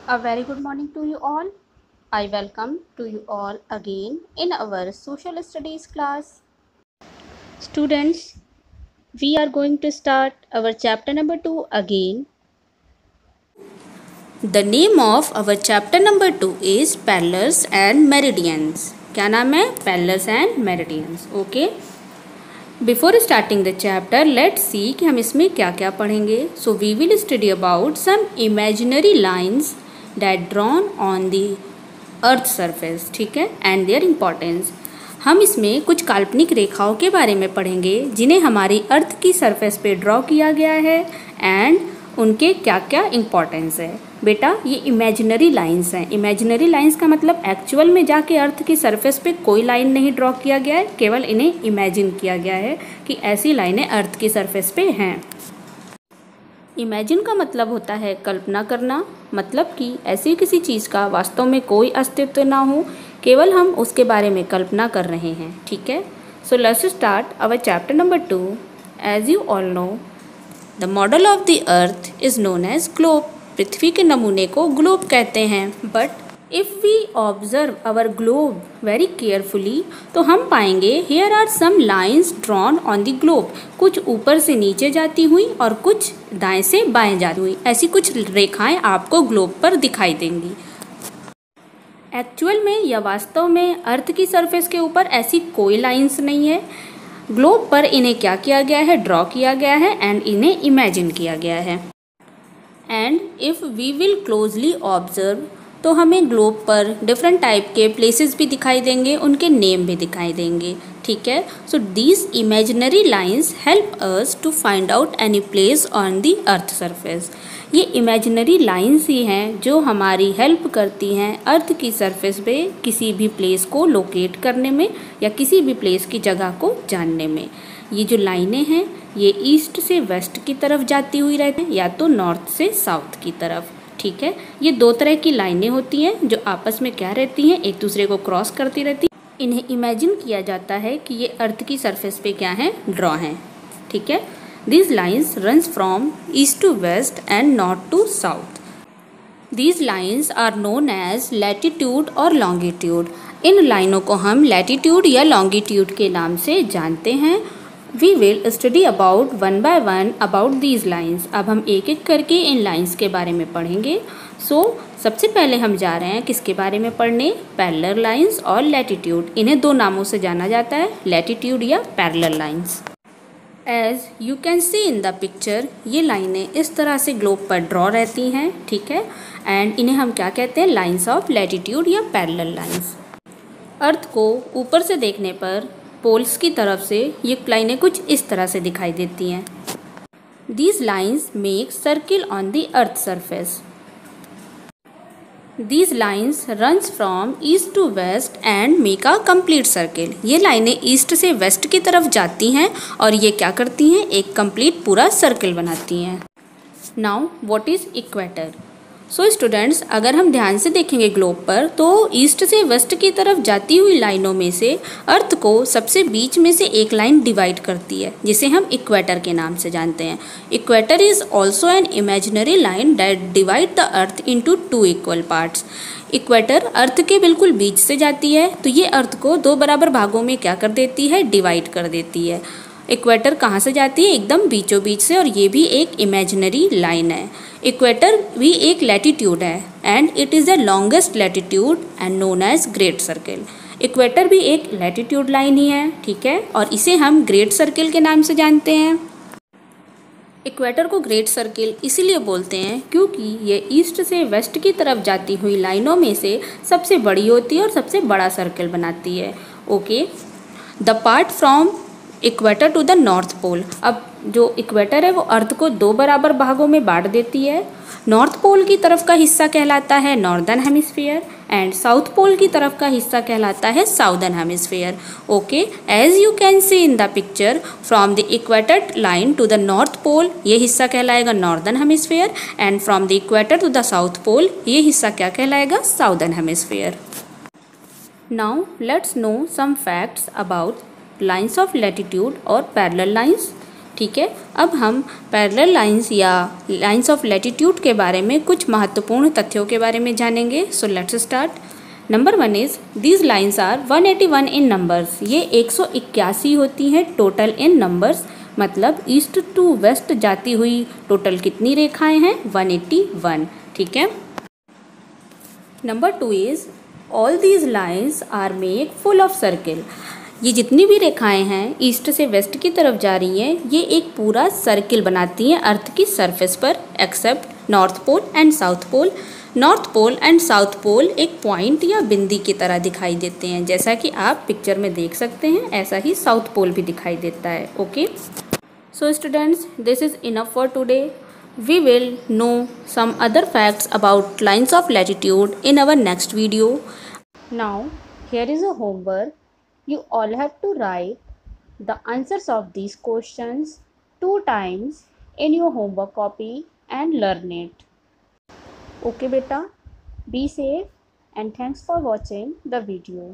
A very good morning to you all. I welcome to you all again in our social studies class. Students, we are going to start our chapter number 2 again. The name of our chapter number 2 is Parallels and Meridians. क्या नाम है? Parallels and Meridians. Okay. Before starting the chapter, let's see कि हम इसमें क्या क्या पढ़ेंगे. So we will study about some imaginary lines that drawn on the earth surface. ठीक है. And their importance. हम इसमें कुछ काल्पनिक रेखाओं के बारे में पढ़ेंगे जिन्हें हमारी अर्थ की सरफेस पे ड्रॉ किया गया है एंड उनके क्या क्या इम्पॉर्टेंस है. बेटा ये इमेजिनरी लाइंस हैं. इमेजिनरी लाइंस का मतलब एक्चुअल में जाके अर्थ की सरफेस पे कोई लाइन नहीं ड्रॉ किया गया है, केवल इन्हें इमेजिन किया गया है कि ऐसी लाइनें अर्थ की सरफेस पे हैं. इमेजिन का मतलब होता है कल्पना करना, मतलब कि ऐसी किसी चीज़ का वास्तव में कोई अस्तित्व ना हो, केवल हम उसके बारे में कल्पना कर रहे हैं. ठीक है. So let's start our chapter number 2. As you all know the model of the earth is known as globe. पृथ्वी के नमूने को ग्लोब कहते हैं. But if we observe our globe very carefully तो हम पाएंगे here are some lines drawn on the globe. कुछ ऊपर से नीचे जाती हुई और कुछ दाएं से बाएं जाती हुई, ऐसी कुछ रेखाएं आपको ग्लोब पर दिखाई देंगी. एक्चुअल में या वास्तव में अर्थ की सरफेस के ऊपर ऐसी कोई लाइन्स नहीं है. ग्लोब पर इन्हें क्या किया गया है? ड्रॉ किया गया है एंड इन्हें इमेजिन किया गया है. And if we will closely observe तो हमें ग्लोब पर डिफरेंट टाइप के प्लेसेस भी दिखाई देंगे, उनके नेम भी दिखाई देंगे. ठीक है. So these imaginary lines help us to find out any place on the earth surface. ये इमेजिनरी लाइन्स ही हैं जो हमारी हेल्प करती हैं अर्थ की सरफेस पे किसी भी प्लेस को लोकेट करने में या किसी भी प्लेस की जगह को जानने में. ये जो लाइनें हैं ये ईस्ट से वेस्ट की तरफ जाती हुई रहती हैं या तो नॉर्थ से साउथ की तरफ. ठीक है. ये दो तरह की लाइनें होती हैं जो आपस में क्या रहती हैं? एक दूसरे को क्रॉस करती रहती हैं. इन्हें इमेजिन किया जाता है कि ये अर्थ की सरफेस पे क्या हैं? ड्रॉ हैं. ठीक है. These lines runs from east to west and north to south. These lines are known as latitude और longitude. इन लाइनों को हम latitude या longitude के नाम से जानते हैं. We will study about one by one about these lines. अब हम एक एक करके इन लाइन्स के बारे में पढ़ेंगे. सबसे पहले हम जा रहे हैं किसके बारे में पढ़ने? पैरेलल लाइन्स और लैटिट्यूड. इन्हें दो नामों से जाना जाता है, लैटिट्यूड या parallel lines. As you can see in the picture, ये लाइनें इस तरह से ग्लोब पर ड्रॉ रहती हैं. ठीक है. एंड इन्हें हम क्या कहते हैं? लाइन्स ऑफ लैटिट्यूड या पैरेलल लाइन्स. अर्थ को ऊपर से देखने पर पोल्स की तरफ से ये लाइनें कुछ इस तरह से दिखाई देती हैं. These lines make circle on the earth surface. These lines runs from east to west and make a complete circle. ये लाइनें ईस्ट से वेस्ट की तरफ जाती हैं और ये क्या करती हैं? एक कंप्लीट पूरा सर्कल बनाती हैं. Now what is equator? So students, अगर हम ध्यान से देखेंगे ग्लोब पर तो ईस्ट से वेस्ट की तरफ जाती हुई लाइनों में से अर्थ को सबसे बीच में से एक लाइन डिवाइड करती है जिसे हम इक्वेटर के नाम से जानते हैं. Equator is also an imaginary line that divide the earth into two equal parts. Equator earth के बिल्कुल बीच से जाती है तो ये अर्थ को दो बराबर भागों में क्या कर देती है? डिवाइड कर देती है. इक्वेटर कहाँ से जाती है? एकदम बीचों बीच से, और ये भी एक इमेजिनरी लाइन है. इक्वेटर भी एक लैटिट्यूड है and it is the longest latitude and known as great circle. Equator भी एक लैटिट्यूड लाइन ही है. ठीक है. और इसे हम ग्रेट सर्किल के नाम से जानते हैं. इक्वेटर को ग्रेट सर्किल इसीलिए बोलते हैं क्योंकि ये ईस्ट से वेस्ट की तरफ जाती हुई लाइनों में से सबसे बड़ी होती है और सबसे बड़ा सर्किल बनाती है. Okay. The part from equator to the north pole. अब जो इक्वेटर है वो अर्थ को दो बराबर भागों में बांट देती है. नॉर्थ पोल की तरफ का हिस्सा कहलाता है northern hemisphere and south pole की तरफ का हिस्सा कहलाता है southern hemisphere. Okay. As you can see in the picture from the equator line to the north pole ये हिस्सा कहलाएगा northern hemisphere and from the equator to the south pole ये हिस्सा क्या कहलाएगा? Southern hemisphere. Now let's know some facts about lines of latitude और parallel lines. ठीक है, अब हम पैरेलल लाइंस या लाइंस ऑफ लैटिट्यूड के बारे में कुछ महत्वपूर्ण तथ्यों के बारे में जानेंगे। So let's start. Number 1 is these lines are 181 in numbers. ये 181 होती हैं टोटल इन नंबर्स, मतलब ईस्ट टू वेस्ट जाती हुई टोटल कितनी रेखाएं हैं? 181। ठीक है। Number 2 is all these lines are make full of circle. ये जितनी भी रेखाएं हैं ईस्ट से वेस्ट की तरफ जा रही हैं, ये एक पूरा सर्किल बनाती हैं अर्थ की सरफेस पर, except north pole and south pole. North pole and south pole एक पॉइंट या बिंदी की तरह दिखाई देते हैं, जैसा कि आप पिक्चर में देख सकते हैं, ऐसा ही साउथ पोल भी दिखाई देता है। Okay, so students, this is enough for today. We will know some other facts about lines of latitude in our next video. Now, here is a homework. You all have to write the answers of these questions 2 times in your homework copy and learn it. Okay, beta. Be safe and thanks for watching the video.